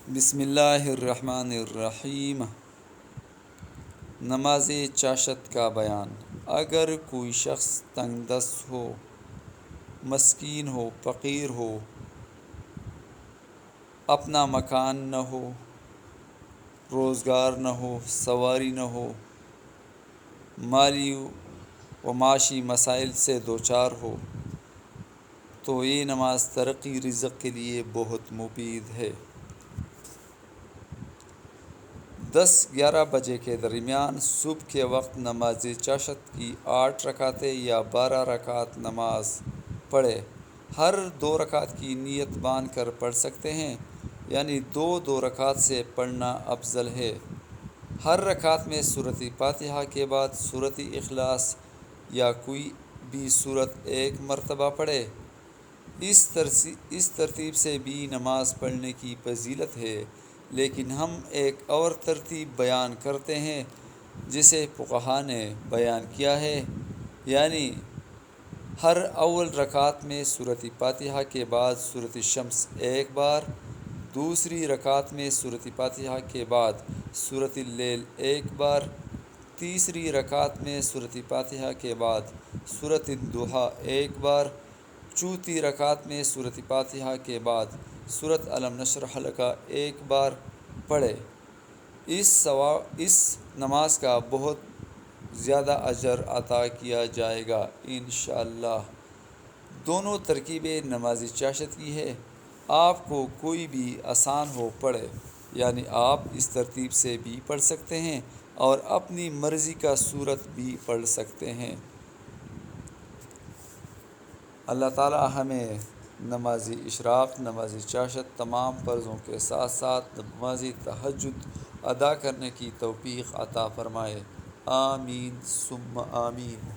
بسم اللہ الرحمن الرحیم۔ نماز چاشت کا بیان۔ اگر کوئی شخص تنگ دست ہو، مسکین ہو، فقیر ہو، اپنا مکان نہ ہو، روزگار نہ ہو، سواری نہ ہو، مالی و معاشی مسائل سے دوچار ہو، تو یہ نماز ترقی رزق کے لیے بہت مفید ہے۔ 10-11 بجے کے درمیان صبح کے وقت نماز چاشت کی 8 رکعتیں یا 12 رکعت نماز پڑھے۔ ہر 2 رکعت کی نیت باندھ کر پڑھ سکتے ہیں، یعنی 2 رکعت سے پڑھنا افضل ہے۔ ہر رکعت میں سورۃ فاتحہ کے بعد سورۃ اخلاص یا کوئی بھی سورت 1 مرتبہ پڑھے۔ اس ترتیب سے بھی نماز پڑھنے کی فضیلت ہے، لیکن ہم ایک اور ترتیب بیان کرتے ہیں جسے فقہا نے بیان کیا ہے، یعنی ہر اول رکعت میں سورۃ فاتحہ کے بعد سورۃ الشمس 1 بار، دوسری رکعت میں سورۃ فاتحہ کے بعد سورۃ اللیل 1 بار، تیسری رکعت میں سورۃ فاتحہ کے بعد سورۃ الضحیٰ 1 بار، چوتھی رکعت میں سورۃ فاتحہ کے بعد سورۃ الم نشرح لک 1 بار پڑھے۔ اس نماز کا بہت زیادہ اجر عطا کیا جائے گا انشاءاللہ۔ دونوں ترکیبیں نماز چاشت کی ہے، آپ کو کوئی بھی آسان ہو پڑھے، یعنی آپ اس ترتیب سے بھی پڑھ سکتے ہیں اور اپنی مرضی کا سورت بھی پڑھ سکتے ہیں۔ اللہ تعالی ہمیں نماز اشراق، نماز چاشت، تمام فرضوں کے ساتھ ساتھ نماز تہجد ادا کرنے کی توفیق عطا فرمائے۔ آمین ثم آمین۔